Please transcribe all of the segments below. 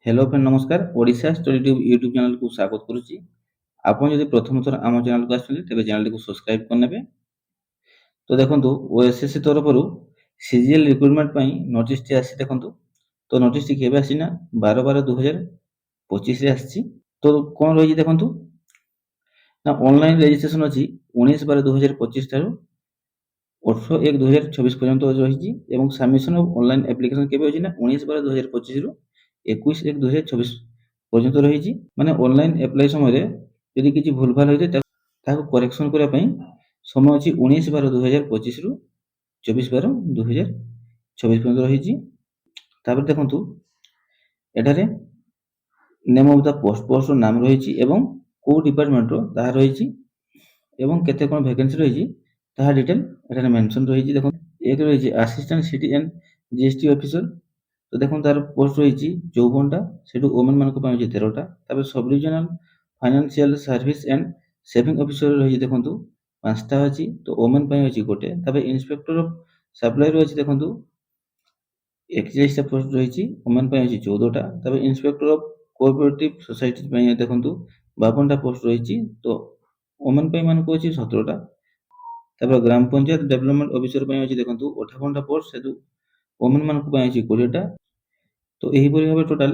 Hello friend नमस्कार Odisha study tube YouTube channel को स्वागत करुच्ची। आपन जदि प्रथम थर आम चैनल को आछन तेबे चैनल को सब्सक्राइब करनेबे। तो देखंतु ओएसएससी तरफरु सीजीएल रिक्रुटमेंट पई नोटिस टी आसी देखंतु। तो नोटिस टी केबे आसी ना 12/12/2025 रे आसी। तो कोन रही देखंतु ना ऑनलाइन रजिस्ट्रेशन अछि 19/12/2025 ठारू 18/1/2026 पर्यंत रही एवं सबमिशन ऑफ ऑनलाइन एप्लिकेशन केबे होछि ना 19/12/2025 रु 21/1/2026 पर्यंत रही माने ऑनलाइन अप्लाई समय यदि किसी भूल भाल होइते ताको करेक्शन करिया पई समय अछि 19/12/2025 रु 24/12/2026 पर्यंत रही। तापर देखंतु एठारे नेम ऑफ द पोस्ट नाम रही एवं को डिपार्टमेंट रो ताहा रही एवं केते कोन वैकेंसी रही ताहा डिटेल एठारे मेंशन रही। देखो एक रही assistant city and GST officer. तो देखो तार पोस्ट रही 54टा सेटू वुमेन मान को पाई 13टा। तापर sub divisional financial service and saving officer रही देखंतु 5टा अछि। तो वुमेन पाई अछि गोटे। तापर इंस्पेक्टर ऑफ सप्लाई रो अछि देखंतु 41टा पोस्ट रही वुमेन पाई अछि 14टा। तापर इंस्पेक्टर ऑफ कोऑपरेटिव सोसाइटी पाई देखंतु 52टा पोस्ट रही। तो वुमेन पाई मान को अछि 17टा। तापर ग्राम पंचायत डेवलपमेंट ऑफिसर पाई अछि देखंतु 58टा पोस्ट सेटू वुमेन मान को पाई अछि 20टा। तो यही परि भाबे टोटल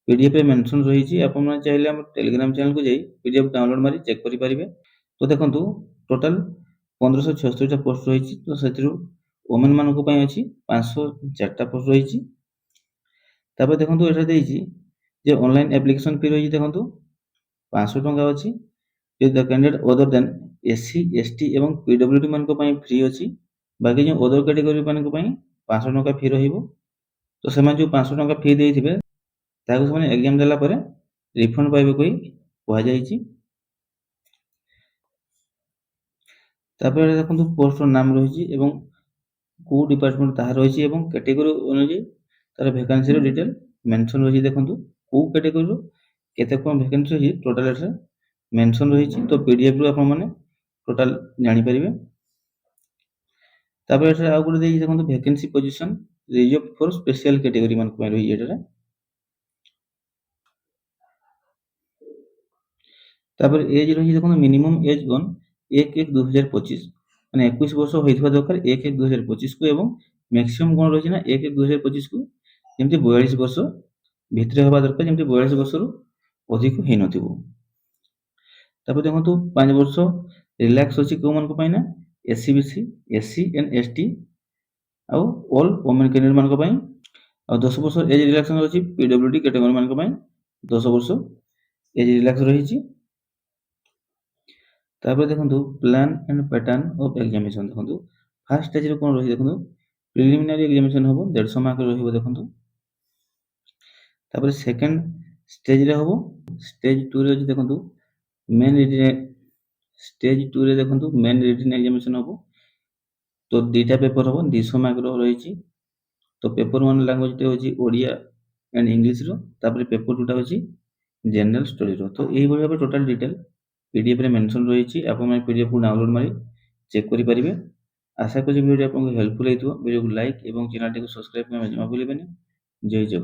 पीडीएफ रे मेंशन रही। आपण माने चाहिले हम टेलीग्राम चैनल को जाई पीडीएफ डाउनलोड मारी चेक करि परिबे। तो देखंतु टोटल 1576 टा पोस्ट रही। तो सेतिरु वुमेन मान को पाई अछि 504 टा पोस्ट रही। तापर देखंतु एटा देइछि जे ऑनलाइन एप्लीकेशन फी रही देखंतु 500 टंका अछि। if the candidate other than SC ST एवं PWD मान को पाई फ्री अछि। बाकी जो अदर कैटेगरी मान को पाई 500 टंका फी रहिबो। तो सेमान जो 500 टंका फी देइथिबे ताको सेमाने एग्जाम देला परे रिफंड पाइबे कोइ कुहा जाइछि। तापर देखंतु पोस्ट नाम रही एवं को डिपार्टमेंट ताहा रही एवं कैटेगरी अनुसार तार वैकेंसी रो डिटेल मेंशन रही। देखंतु को कैटेगरी रो केते कोन वैकेंसी रही टोटल एटा मेंशन रही। तो पीडीएफ रो आपण माने टोटल जानि परिबे। तापर एटा आ गुड देइ देखंतु vacancy position reserve for special category मान को रही एटा। तापर एज रही देखंतु मिनिमम एज वन 1/1/2025 माने 21 वर्ष होइथबा दरकार 1/1/2025 को एवं मैक्सिमम कोन रही ना 1/1/2025 को जेमति 42 वर्ष भितरे होबा दरकार जेमति 42 वर्ष रु अधिक हेइ नथिबो। तापर देखंतु 5 वर्ष रिलैक्स अछि को मान को पाइना SC BC SC and ST आ ऑल वुमेन कैंडिडेट मान को पाई। आ 10 वर्ष एज रिलैक्सेशन अछि पीडब्ल्यूडी कैटेगरी मान को पाई 10 वर्ष एज रिलैक्स रही। तापर देखंतु plan and pattern of examination देखंतु फर्स्ट स्टेज रे कोन रही देखंतु प्रिलिमिनरी एग्जामिनेशन होबो 150 मार्क रहिबो देखंतु। तापर सेकंड स्टेज रे होबो स्टेज 2 रे अछि देखंतु मेन रिटन स्टेज 2 रे देखंतु मेन रिटन एग्जामिनेशन होबो। तो दीटा पेपर होबो 200 मार्क रो रही। तो पेपर 1 लैंग्वेज ते होछि ओडिया एंड इंग्लिश रो। तापर पेपर 2 टा होछि जनरल स्टडी रो। तो एही भाबे टोटल डिटेल पीडीएफ रे मेंशन रही। आपण माने पीडीएफ को डाउनलोड मारी चेक करि परिबे। आशा करी वीडियो आपको हेल्पफुल हेतु वीडियो को लाइक एवं चैनल को सब्सक्राइब करना जमा भूलिबेनी। जय जगन्नाथ।